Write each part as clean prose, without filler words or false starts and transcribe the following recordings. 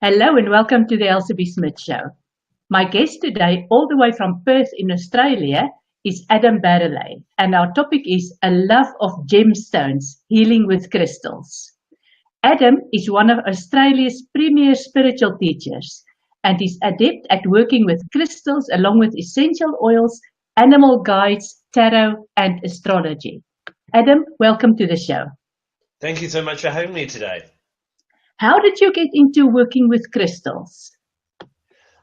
Hello and welcome to the Elsie Smith Show. My guest today, all the way from Perth in Australia, is Adam Barralet, and our topic is a love of gemstones, healing with crystals. Adam is one of Australia's premier spiritual teachers and is adept at working with crystals along with essential oils, animal guides, tarot, and astrology. Adam, welcome to the show. Thank you so much for having me today. How did you get into working with crystals?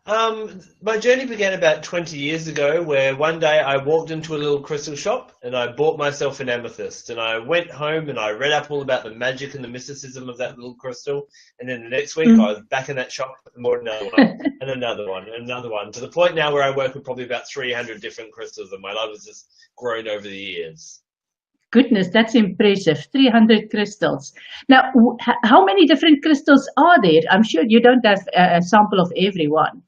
My journey began about 20 years ago, where one day I walked into a little crystal shop and I bought myself an amethyst, and I went home and I read up all about the magic and the mysticism of that little crystal, and then the next week I was back in that shop and bought another one and another one and another one, to the point now where I work with probably about 300 different crystals, and my love has just grown over the years. Goodness, that's impressive. 300 crystals. Now, how many different crystals are there? I'm sure you don't have a sample of every one.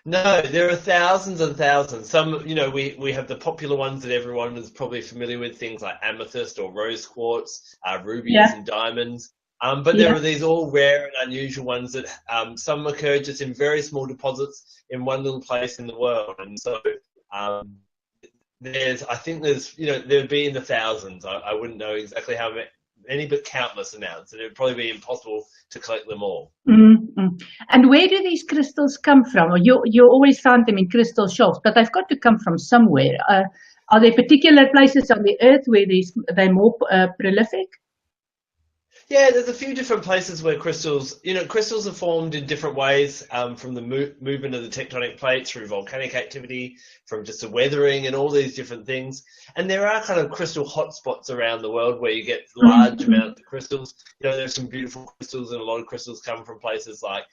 No, there are thousands and thousands. Some, we have the popular ones that everyone is probably familiar with, things like amethyst or rose quartz, rubies and diamonds. But there are these all rare and unusual ones that some occur just in very small deposits in one little place in the world. And so there'd be in the thousands. I wouldn't know exactly how many, but countless amounts, and it'd probably be impossible to collect them all. Mm-hmm. And where do these crystals come from? You always found them in crystal shops, but they've got to come from somewhere. Are there particular places on the earth where they're more prolific? Yeah, there's a few different places where crystals are formed in different ways, from the movement of the tectonic plates through volcanic activity, from just the weathering and all these different things. And there are kind of crystal hotspots around the world where you get large amounts of crystals. There's some beautiful crystals, and a lot of crystals come from places like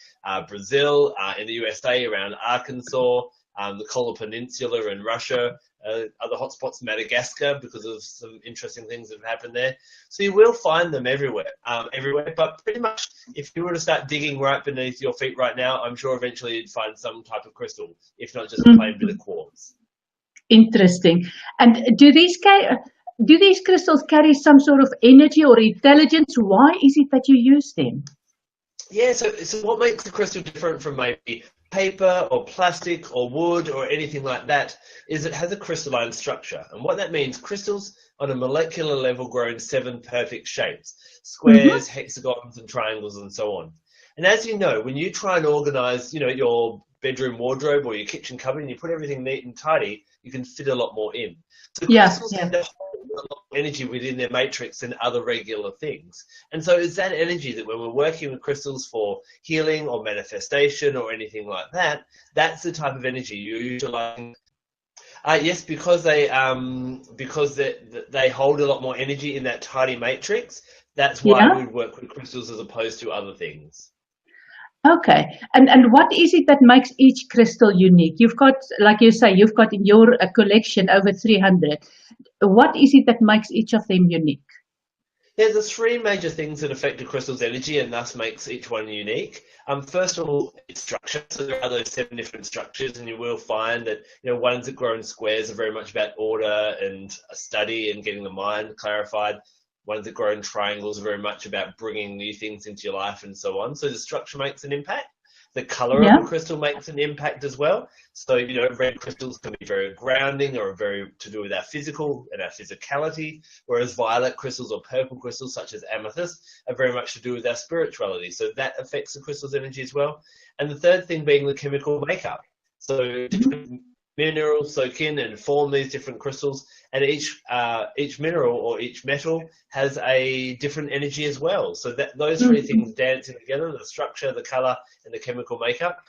Brazil, in the USA, around Arkansas, the Kola Peninsula in Russia, other hotspots, Madagascar, because of some interesting things that have happened there. So you will find them everywhere. But pretty much, if you were to start digging right beneath your feet right now, I'm sure eventually you'd find some type of crystal, if not just a plain bit of quartz. Interesting. And do these crystals carry some sort of energy or intelligence? Why is it that you use them? Yeah, so what makes the crystal different from maybe paper or plastic or wood or anything like that is it has a crystalline structure. And what that means, crystals on a molecular level grow in 7 perfect shapes: squares, hexagons, and triangles, and so on. And as you know, when you try and organize, your bedroom wardrobe or your kitchen cupboard, and you put everything neat and tidy, you can fit a lot more in. So crystals tend to hold a lot of energy within their matrix than other regular things. And so it's that energy that when we're working with crystals for healing or manifestation or anything like that, that's the type of energy you're utilizing. Yes, because they hold a lot more energy in that tidy matrix. That's why we work with crystals as opposed to other things. Okay, and what is it that makes each crystal unique? You've got, like you say, you've got in your collection over 300. What is it that makes each of them unique? Yeah, there's 3 major things that affect a crystal's energy and thus makes each one unique. First of all, its structure. So there are those 7 different structures, and you will find that ones that grow in squares are very much about order and a study and getting the mind clarified. Ones that grow in triangles are very much about bringing new things into your life and so on. So the structure makes an impact. The color of the crystal makes an impact as well. So, red crystals can be very grounding or very to do with our physical and our physicality, whereas violet crystals or purple crystals, such as amethyst, are very much to do with our spirituality. So that affects the crystal's energy as well. And the third thing being the chemical makeup. So different minerals soak in and form these different crystals, and each mineral or each metal has a different energy as well. So that those 3 things dancing together, the structure, the color, and the chemical makeup,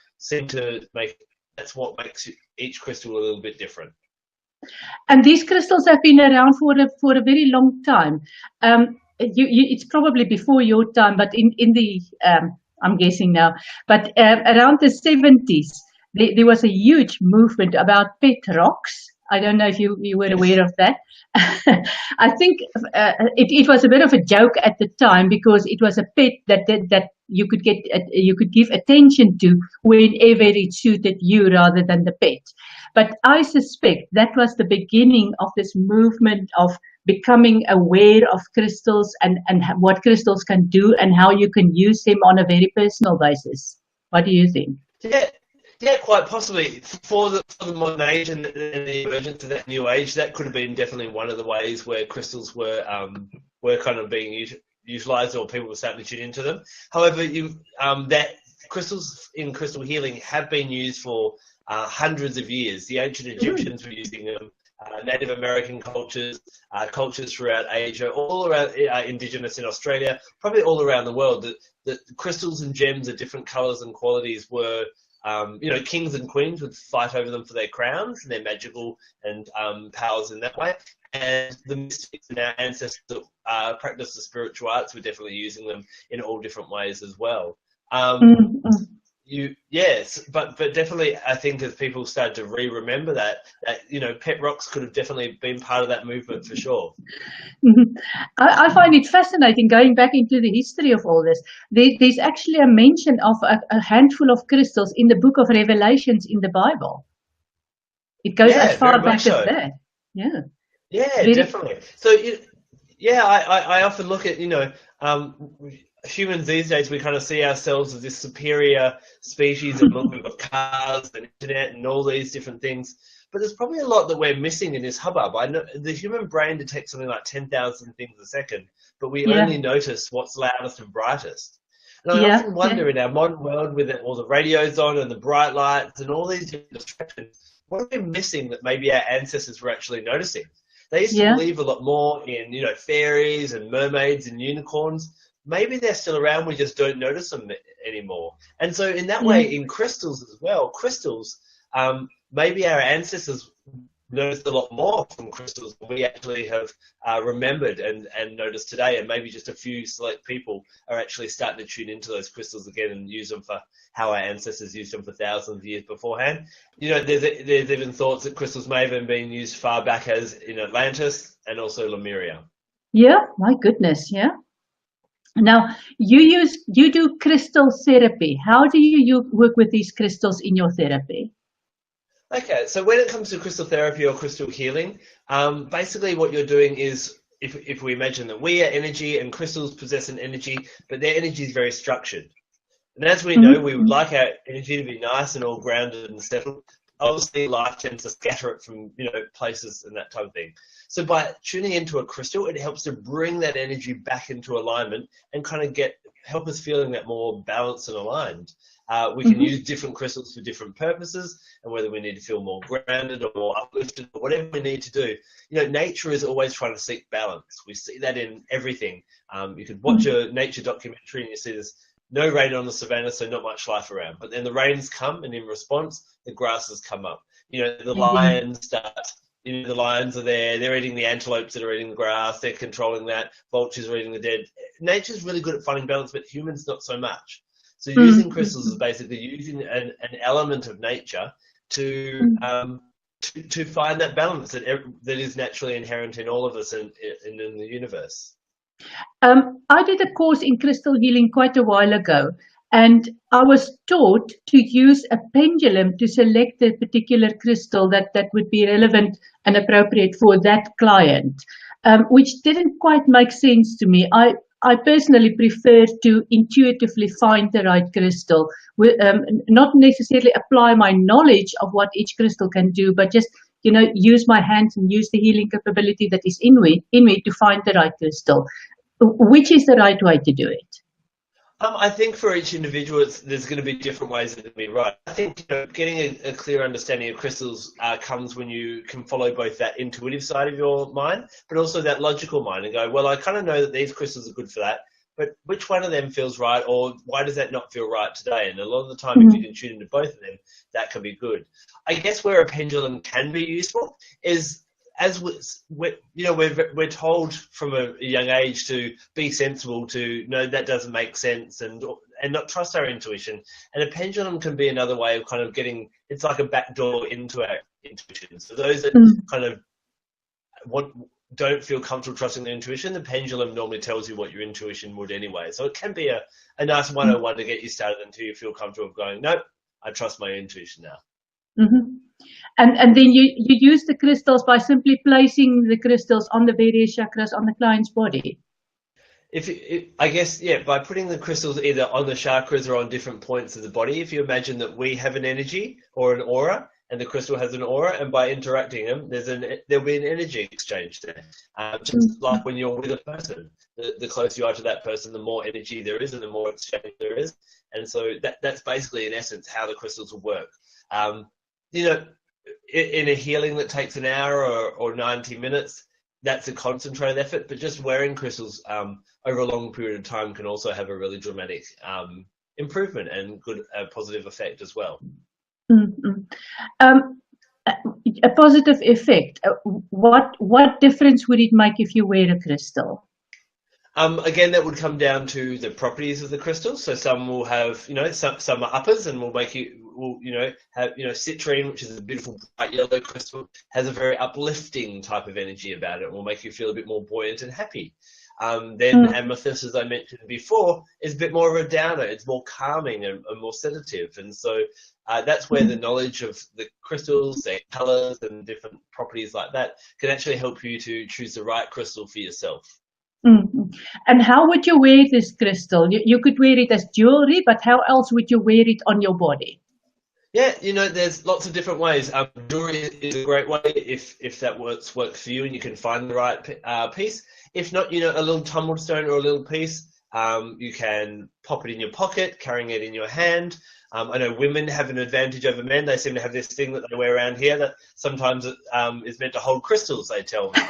that's what makes each crystal a little bit different. And these crystals have been around for a very long time. It's probably before your time, but in the I'm guessing now, but around the 70s. There was a huge movement about pet rocks. I don't know if you were aware of that. I think it was a bit of a joke at the time, because it was a pet that you could give attention to whenever it suited you rather than the pet. But I suspect that was the beginning of this movement of becoming aware of crystals and what crystals can do and how you can use them on a very personal basis. What do you think? Yeah, quite possibly. For the modern age and the emergence of that new age, that could have been definitely one of the ways where crystals were kind of being utilized, or people were starting to tune into them. However, that crystals in crystal healing have been used for hundreds of years. The ancient Egyptians were using them. Native American cultures, cultures throughout Asia, all around indigenous in Australia, probably all around the world. That crystals and gems of different colours and qualities were, kings and queens would fight over them for their crowns and their magical and powers in that way. And the mystics and our ancestors that practiced the spiritual arts were definitely using them in all different ways as well. Yes, but definitely, I think as people started to remember that pet rocks could have definitely been part of that movement for sure. I find it fascinating going back into the history of all this. There's actually a mention of a handful of crystals in the book of Revelations in the Bible. It goes as far back as that. Yeah. Yeah, definitely. So, I often look at, humans these days, we kind of see ourselves as this superior species, and we've got cars and internet and all these different things. But there's probably a lot that we're missing in this hubbub. I know the human brain detects something like 10,000 things a second, but we only notice what's loudest and brightest. And I often wonder in our modern world, with all the radios on and the bright lights and all these different distractions, what are we missing that maybe our ancestors were actually noticing? They used to believe a lot more in, fairies and mermaids and unicorns. Maybe they're still around, we just don't notice them anymore. And so in that way, in crystals as well, maybe our ancestors noticed a lot more from crystals than we actually have remembered and noticed today. And maybe just a few select people are actually starting to tune into those crystals again and use them for how our ancestors used them for thousands of years beforehand. There's even thoughts that crystals may have been used far back as in Atlantis and also Lemuria. Yeah, my goodness, yeah. Now, you do crystal therapy. How do you work with these crystals in your therapy? Okay, so when it comes to crystal therapy or crystal healing, basically what you're doing is, if we imagine that we are energy and crystals possess an energy, but their energy is very structured. And as we know, we would like our energy to be nice and all grounded and settled. Obviously, life tends to scatter it from, places and that type of thing. So by tuning into a crystal, it helps to bring that energy back into alignment and kind of help us feeling that more balanced and aligned. We can use different crystals for different purposes, and whether we need to feel more grounded or more uplifted or whatever we need to do. Nature is always trying to seek balance. We see that in everything. You could watch a nature documentary and you see there's no rain on the savannah, so not much life around. But then the rains come, and in response, the grasses come up. The lions start. The lions are there. They're eating the antelopes that are eating the grass. They're controlling that. Vultures are eating the dead. Nature's really good at finding balance, but humans not so much. So using crystals is basically using an element of nature to find that balance that is naturally inherent in all of us and in the universe. I did a course in crystal healing quite a while ago, and I was taught to use a pendulum to select a particular crystal that would be relevant and appropriate for that client, which didn't quite make sense to me. I personally prefer to intuitively find the right crystal, not necessarily apply my knowledge of what each crystal can do, but just use my hands and use the healing capability that is in me to find the right crystal. Which is the right way to do it? I think for each individual, there's going to be different ways that it'll be right. I think getting a clear understanding of crystals comes when you can follow both that intuitive side of your mind, but also that logical mind, and go, well, I kind of know that these crystals are good for that, but which one of them feels right, or why does that not feel right today? And a lot of the time, if you can tune into both of them, that can be good. I guess where a pendulum can be useful is, as we're told from a young age to be sensible, to know that doesn't make sense, and not trust our intuition. And a pendulum can be another way of kind of it's like a back door into our intuition. So those that kind of don't feel comfortable trusting their intuition, the pendulum normally tells you what your intuition would anyway. So it can be a nice 101 to get you started until you feel comfortable going, nope, I trust my intuition now. And then you use the crystals by simply placing the crystals on the various chakras on the client's body. I guess, yeah, by putting the crystals either on the chakras or on different points of the body, if you imagine that we have an energy or an aura, and the crystal has an aura, and by interacting them, there'll be an energy exchange there. Just like when you're with a person, the closer you are to that person, the more energy there is and the more exchange there is. And so that's basically, in essence, how the crystals will work. You know, in a healing that takes an hour or 90 minutes, that's a concentrated effort, but just wearing crystals over a long period of time can also have a really dramatic improvement and good positive effect as well. A positive effect. What difference would it make if you wear a crystal? Again, that would come down to the properties of the crystals. So some will have, some are uppers and will make have, citrine, which is a beautiful bright yellow crystal, has a very uplifting type of energy about it and will make you feel a bit more buoyant and happy. Then amethyst, as I mentioned before, is a bit more of a downer. It's more calming and more sedative. And so that's where the knowledge of the crystals, their colors and different properties like that can actually help you to choose the right crystal for yourself. And how would you wear this crystal? You could wear it as jewelry, but how else would you wear it on your body? Yeah, there's lots of different ways. Jewelry is a great way if that works for you and you can find the right piece. If not, a little tumbled stone or a little piece, you can pop it in your pocket, carrying it in your hand. I know women have an advantage over men. They seem to have this thing that they wear around here that sometimes is meant to hold crystals, they tell me.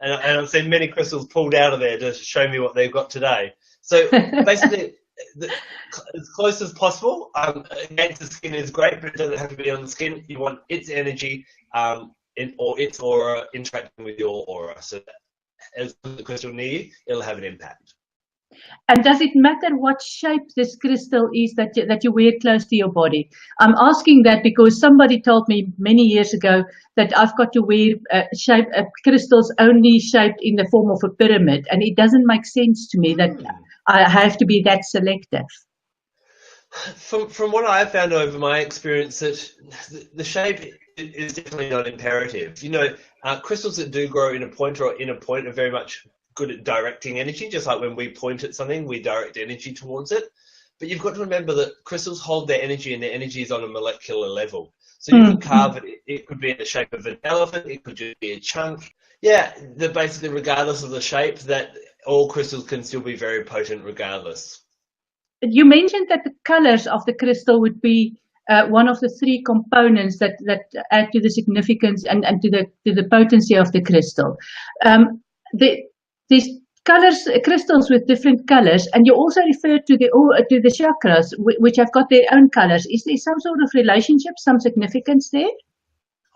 And I've seen many crystals pulled out of there to show me what they've got today. So basically, as close as possible against the skin is great, but it doesn't have to be on the skin. You want its energy or its aura interacting with your aura. So as the crystal near you, it'll have an impact. And does it matter what shape this crystal is that you wear close to your body? I'm asking that because somebody told me many years ago that I've got to wear crystals only shaped in the form of a pyramid, and it doesn't make sense to me that I have to be that selective. From what I've found over my experience, that the shape is definitely not imperative. Crystals that do grow in a point or in a point are very much good at directing energy, just like when we point at something, we direct energy towards it. But you've got to remember that crystals hold their energy, and their energy is on a molecular level. So you can carve it. It could be in the shape of an elephant. It could just be a chunk. Yeah, basically, regardless of the shape, that all crystals can still be very potent regardless. You mentioned that the colors of the crystal would be one of the three components that add to the significance and to the potency of the crystal. These colors, crystals with different colors, and you also referred to the chakras, which have got their own colors. Is there some sort of relationship, some significance there?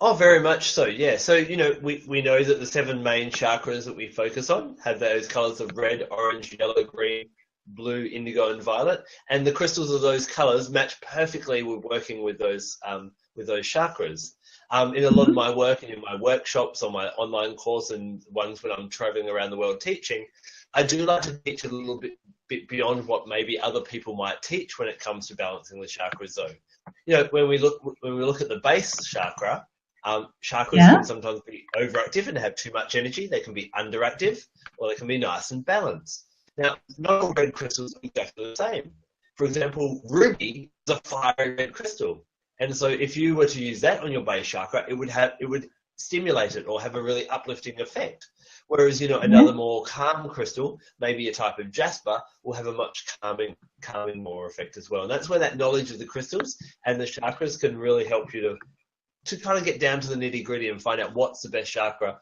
Oh, very much so, yeah. So, we know that the 7 main chakras that we focus on have those colors of red, orange, yellow, green, blue, indigo, and violet. And the crystals of those colors match perfectly with working with those chakras. In a lot of my work and in my workshops on my online course and ones when I'm traveling around the world teaching, I do like to teach a little bit beyond what maybe other people might teach when it comes to balancing the chakras. So, when we look at the base chakra, chakras can sometimes be overactive and have too much energy. They can be underactive, or they can be nice and balanced. Now, not all red crystals are exactly the same. For example, ruby is a fiery red crystal. And so if you were to use that on your base chakra, it would stimulate it or have a really uplifting effect. Whereas, another more calm crystal, maybe a type of jasper, will have a much calming more effect as well. And that's where that knowledge of the crystals and the chakras can really help you to kind of get down to the nitty gritty and find out what's the best chakra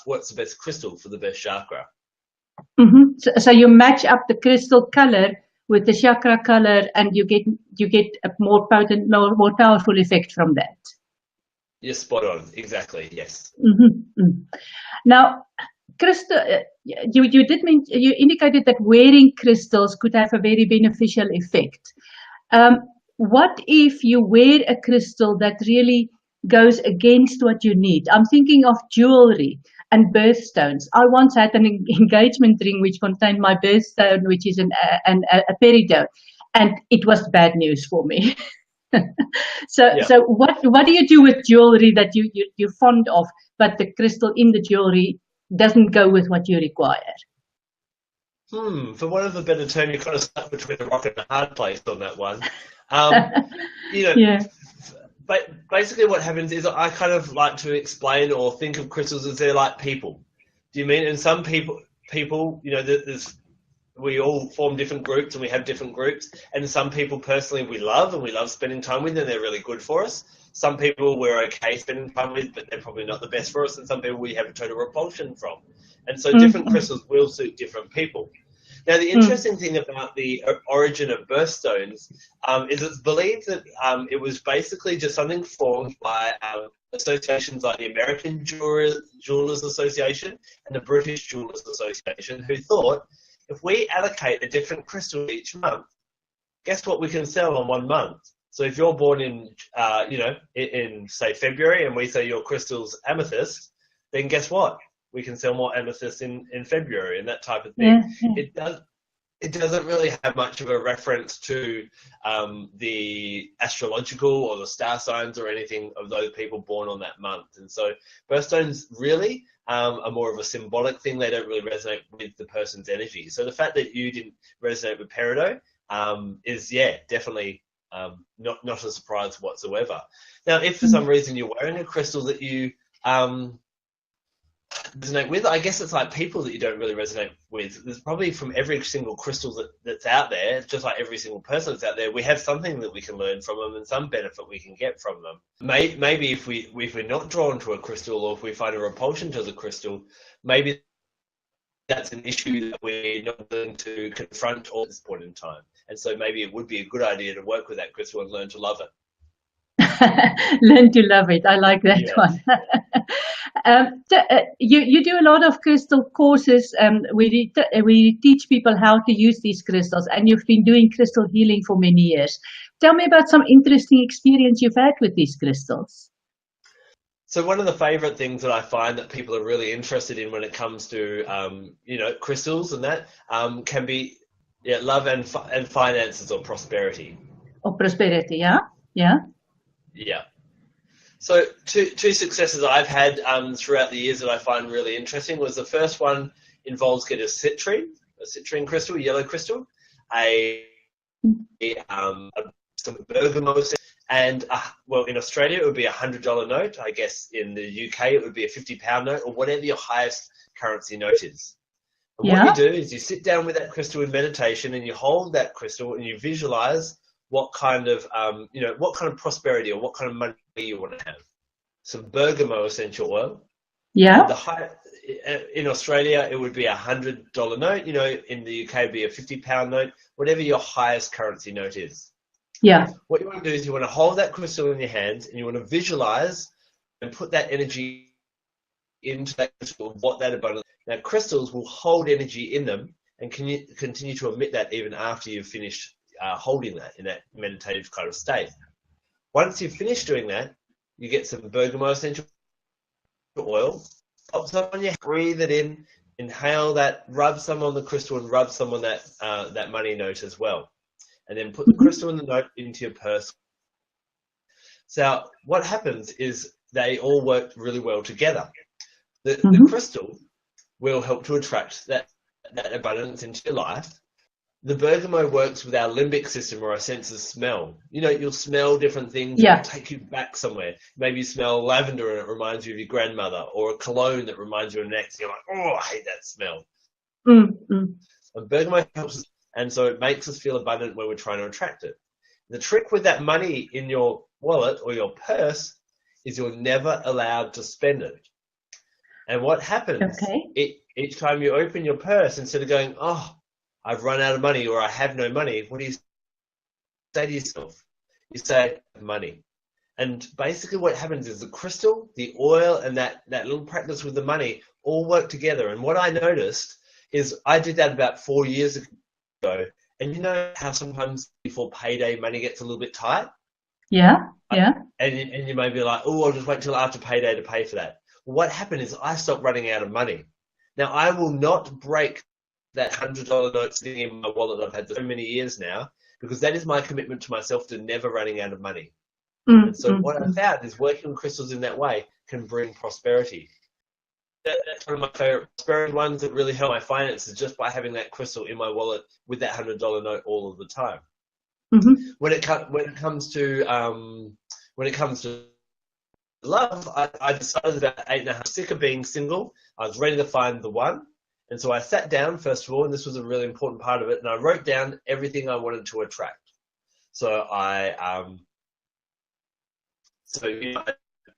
what's the best crystal for the best chakra. So you match up the crystal color with the chakra color, and you get a more potent, more powerful effect from that. You're spot on. Exactly. Yes. Now, crystal, you indicated that wearing crystals could have a very beneficial effect. What if you wear a crystal that really goes against what you need? I'm thinking of jewelry and birthstones. I once had an engagement ring which contained my birthstone, which is a peridot, and it was bad news for me. So, so what do you do with jewelry that you're fond of, but the crystal in the jewelry doesn't go with what you require? For want of a better term, you're kind of stuck between a rock and a hard place on that one. Um, you know, Yeah. but basically what happens is I kind of like to explain or think of crystals as they're like people. Do you mean? And some people, you know, we all form different groups and we have different groups. And some people personally we love and we love spending time with and they're really good for us. Some people we're okay spending time with, but they're probably not the best for us. And some people we have a total repulsion from. And so different crystals will suit different people. Now, the interesting thing about the origin of birthstones is it's believed that it was basically just something formed by associations like the American Jewelers Association and the British Jewelers Association, who thought if we allocate a different crystal each month, guess what we can sell on 1 month? So if you're born in, you know, in say February, and we say your crystal's amethyst, then guess what? We can sell more amethyst in February and that type of thing. Yeah. It doesn't really have much of a reference to the astrological or the star signs or anything of those people born on that month. And so birthstones really are more of a symbolic thing. They don't really resonate with the person's energy. So the fact that you didn't resonate with peridot is, yeah, definitely not a surprise whatsoever. Now, if for some reason you're wearing a crystal that you resonate with, I guess it's like people that you don't really resonate with. There's probably from every single crystal that's out there, just like every single person that's out there, we have something that we can learn from them and some benefit we can get from them. Maybe if we're not drawn to a crystal or if we find a repulsion to the crystal, maybe that's an issue that we're not willing to confront at this point in time. And so maybe it would be a good idea to work with that crystal and learn to love it. Learn to love it. I like that one. You do a lot of crystal courses. We teach people how to use these crystals, and you've been doing crystal healing for many years. Tell me about some interesting experience you've had with these crystals. So one of the favorite things that I find that people are really interested in when it comes to you know, crystals and that can be love and finances or prosperity. Or prosperity, yeah. Yeah. So two successes I've had throughout the years that I find really interesting was the first one involves getting a citrine crystal, yellow crystal, some bergamot, and well, in Australia it would be $100 note. I guess in the UK it would be a £50 note or whatever your highest currency note is. And what you do is you sit down with that crystal in meditation and you hold that crystal and you visualize what kind of, you know, what kind of prosperity or what kind of money you want to have. Some bergamot essential oil. Yeah. In Australia, it would be a $100 note. You know, in the UK, it would be a £50 note, whatever your highest currency note is. Yeah. What you want to do is you want to hold that crystal in your hands and you want to visualize and put that energy into that crystal, what that abundance. Now, crystals will hold energy in them and can you continue to emit that even after you've finished holding that in that meditative kind of state. Once you've finished doing that, you get some bergamot essential oil, pop some on your, breathe it in, inhale that, rub some on the crystal and rub some on that money note as well. And then put the crystal and the note into your purse. So what happens is they all work really well together. The crystal will help to attract that abundance into your life. The bergamot works with our limbic system or our sense of smell. You know, you'll smell different things that will take you back somewhere. Maybe you smell lavender and it reminds you of your grandmother, or a cologne that reminds you of an ex. You're like, oh, I hate that smell. And bergamot helps us, and so it makes us feel abundant when we're trying to attract it. The trick with that money in your wallet or your purse is you're never allowed to spend it. And what happens, each time you open your purse, instead of going, oh, I've run out of money or I have no money, what do you say to yourself? You say, money. And basically what happens is the crystal, the oil, and that little practice with the money all work together. And what I noticed is I did that about 4 years ago. And you know how sometimes before payday money gets a little bit tight? Yeah. And you may be like, oh, I'll just wait till after payday to pay for that. Well, what happened is I stopped running out of money. Now, I will not break that $100 note sitting in my wallet that I've had for so many years now, because that is my commitment to myself to never running out of money. And so what I found is working with crystals in that way can bring prosperity. That's one of my favorite prosperity ones that really help my finances, just by having that crystal in my wallet with that $100 note all of the time. When it comes to love, I decided about 8.5, sick of being single. I was ready to find the one. And so I sat down, first of all, and this was a really important part of it, and I wrote down everything I wanted to attract. So I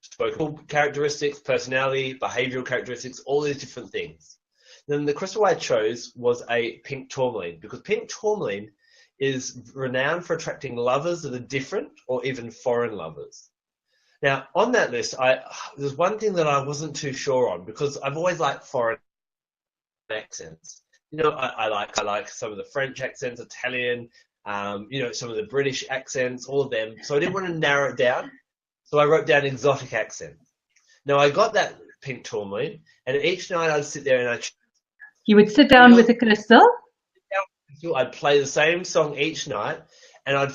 spoke characteristics, personality, behavioral characteristics, all these different things. Then the crystal I chose was a pink tourmaline, because pink tourmaline is renowned for attracting lovers that are different or even foreign lovers. Now, on that list, there's one thing that I wasn't too sure on, because I've always liked foreign accents. You know, I like some of the French accents, Italian, you know, some of the British accents, all of them. So I didn't want to narrow it down. So I wrote down exotic accent. Now I got that pink tourmaline, and each night I'd sit there and you would sit down with a crystal. I'd play the same song each night, and I'd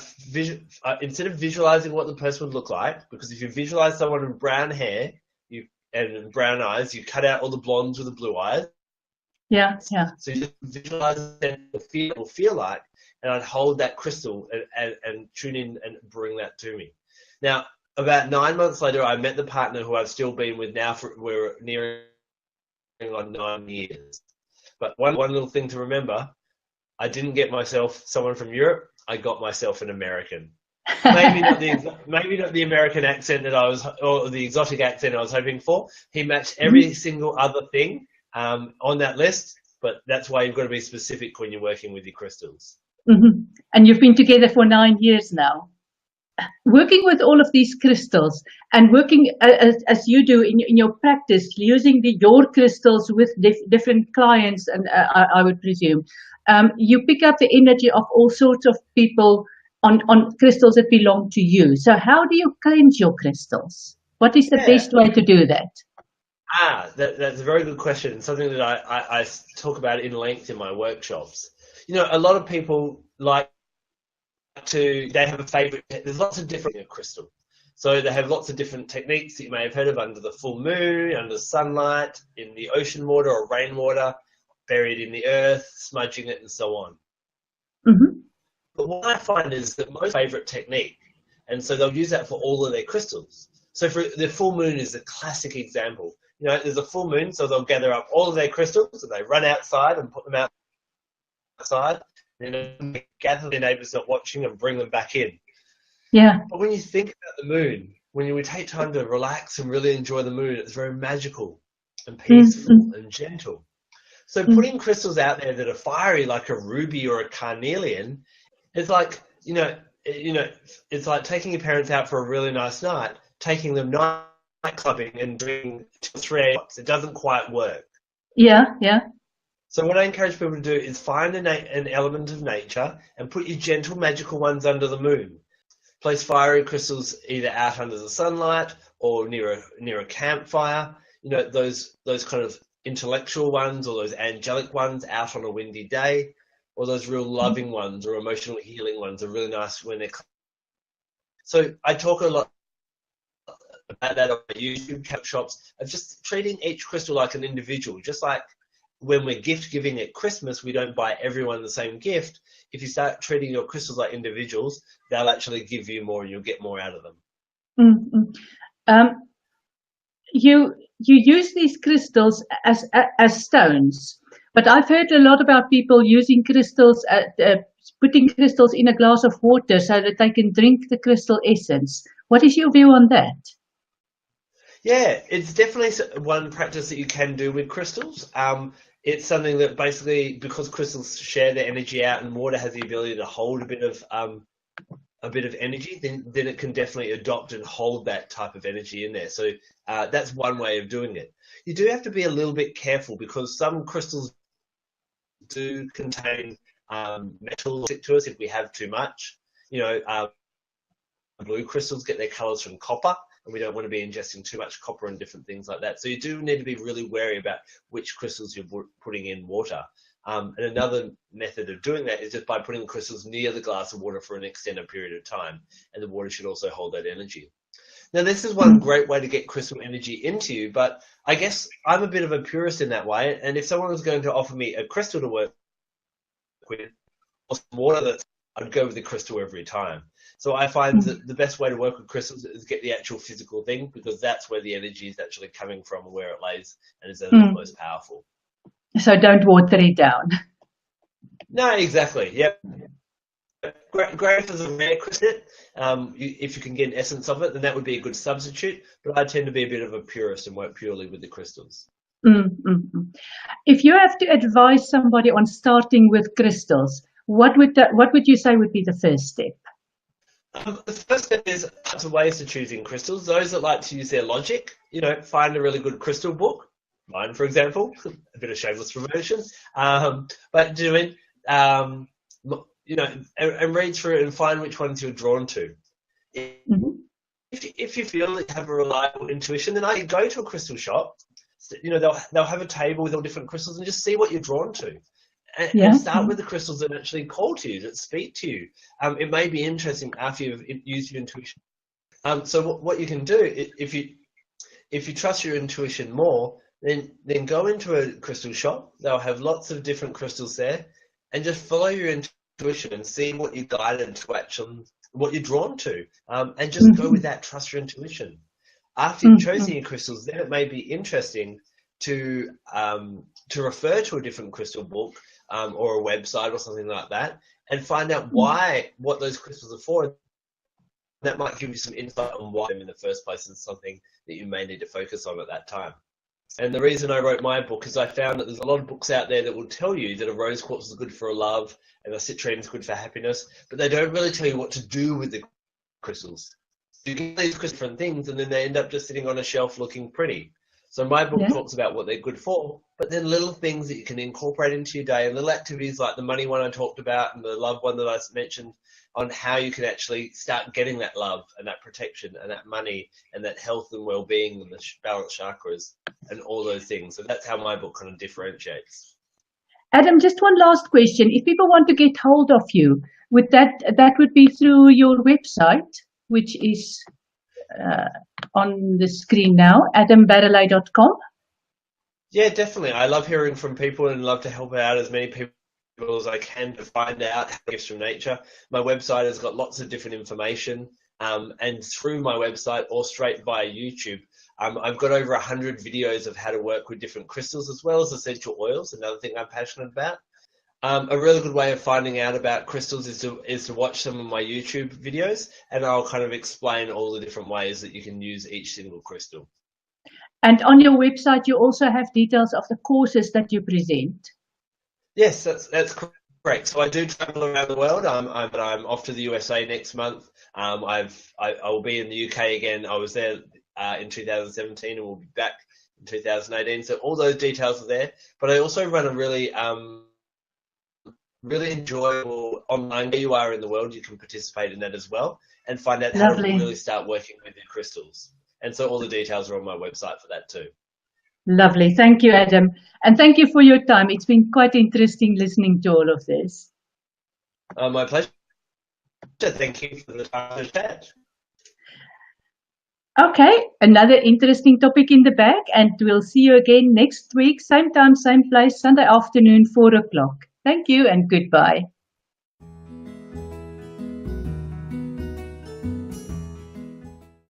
instead of visualizing what the person would look like, because if you visualize someone with brown hair and brown eyes, you cut out all the blondes with the blue eyes. Yeah. So you just visualize what will feel like, and I'd hold that crystal and tune in and bring that to me. Now, about 9 months later, I met the partner who I've still been with now we're nearing on 9 years. But one little thing to remember, I didn't get myself someone from Europe. I got myself an American. Maybe not the American accent or the exotic accent I was hoping for. He matched every single other thing on that list, but that's why you've got to be specific when you're working with your crystals. And you've been together for 9 years now. Working with all of these crystals and working as you do in your practice, using your crystals with different clients, and I would presume, you pick up the energy of all sorts of people on crystals that belong to you. So how do you cleanse your crystals? What is the best way to do that? That's a very good question. Something that I talk about in length in my workshops. You know, a lot of people they have a favorite. There's lots of different crystal. So they have lots of different techniques that you may have heard of: under the full moon, under sunlight, in the ocean water or rainwater, buried in the earth, smudging it, and so on. But what I find is that my favorite technique, and so they'll use that for all of their crystals. So for the full moon is a classic example. You know, there's a full moon, so they'll gather up all of their crystals and they run outside and put them outside. And then gather their neighbours not watching and bring them back in. Yeah. But when you think about the moon, when we take time to relax and really enjoy the moon, it's very magical and peaceful and gentle. So putting crystals out there that are fiery, like a ruby or a carnelian, it's like, you know, it's like taking your parents out for a really nice night, taking them night clubbing and doing 2 or 3 a.m. It doesn't quite work. Yeah. So what I encourage people to do is find an element of nature and put your gentle, magical ones under the moon. Place fiery crystals either out under the sunlight or near a campfire. You know, those kind of intellectual ones or those angelic ones out on a windy day, or those real loving ones or emotionally healing ones are really nice when they're. So I talk a lot about that on my YouTube workshops of just treating each crystal like an individual, just like when we're gift giving at Christmas, we don't buy everyone the same gift. If you start treating your crystals like individuals, they'll actually give you more and you'll get more out of them. You use these crystals as stones, but I've heard a lot about people using crystals, putting crystals in a glass of water so that they can drink the crystal essence. What is your view on that? Yeah, it's definitely one practice that you can do with crystals. It's something that basically, because crystals share their energy out and water has the ability to hold a bit of energy, then it can definitely adopt and hold that type of energy in there. So that's one way of doing it. You do have to be a little bit careful because some crystals do contain metal to us if we have too much. You know, blue crystals get their colors from copper. and we don't want to be ingesting too much copper and different things like that. So you do need to be really wary about which crystals you're putting in water. And another method of doing that is just by putting the crystals near the glass of water for an extended period of time, and the water should also hold that energy. Now, this is one great way to get crystal energy into you, but I guess I'm a bit of a purist in that way, and if someone was going to offer me a crystal to work with, or some water, I'd go with the crystal every time. So I find that the best way to work with crystals is get the actual physical thing, because that's where the energy is actually coming from and where it lays and is the most powerful. So don't water it down. No, exactly. Yep. Great as a rare crystal. If you can get an essence of it, then that would be a good substitute. But I tend to be a bit of a purist and work purely with the crystals. If you have to advise somebody on starting with crystals, what would you say would be the first step? The first step is lots of ways to choosing crystals. Those that like to use their logic, find a really good crystal book. Mine, for example, a bit of shameless promotion. But doing, and read through it and find which ones you're drawn to. If you feel that you have a reliable intuition, then I go to a crystal shop. They'll have a table with all different crystals and just see what you're drawn to. And start with the crystals that actually call to you, that speak to you. It may be interesting after you've used your intuition. So what you can do, if you trust your intuition more, then go into a crystal shop. They'll have lots of different crystals there, and just follow your intuition and see what you're guided to actually, what you're drawn to, and just go with that. Trust your intuition. After you've chosen your crystals, then it may be interesting to refer to a different crystal book or a website or something like that, and find out what those crystals are for. That might give you some insight on why them in the first place, and something that you may need to focus on at that time. And the reason I wrote my book is I found that there's a lot of books out there that will tell you that a rose quartz is good for love and a citrine is good for happiness, but they don't really tell you what to do with the crystals. You get these different things, and then they end up just sitting on a shelf looking pretty. So my book talks about what they're good for, but then little things that you can incorporate into your day, and little activities like the money one I talked about and the love one that I mentioned, on how you can actually start getting that love and that protection and that money and that health and well-being and the balanced chakras and all those things. So that's how my book kind of differentiates. Adam, just one last question. If people want to get hold of you, that would be through your website, which is on the screen now, adambarralet.com. Yeah, definitely. I love hearing from people and love to help out as many people as I can to find out gifts from nature. My website has got lots of different information, and through my website or straight via YouTube, I've got over 100 videos of how to work with different crystals, as well as essential oils, another thing I'm passionate about. A really good way of finding out about crystals is to watch some of my YouTube videos, and I'll kind of explain all the different ways that you can use each single crystal. And on your website, you also have details of the courses that you present. Yes, that's correct. So I do travel around the world. I'm off to the USA next month. I will be in the UK again. I was there in 2017, and we'll be back in 2018. So all those details are there. But I also run a really enjoyable online. Where you are in the world, you can participate in that as well and find out how to really start working with your crystals. And so all the details are on my website for that too. Lovely. Thank you, Adam. And thank you for your time. It's been quite interesting listening to all of this. My pleasure. Thank you for the time to chat. Okay, another interesting topic in the bag, and we'll see you again next week, same time, same place, Sunday afternoon, 4 o'clock. Thank you and goodbye.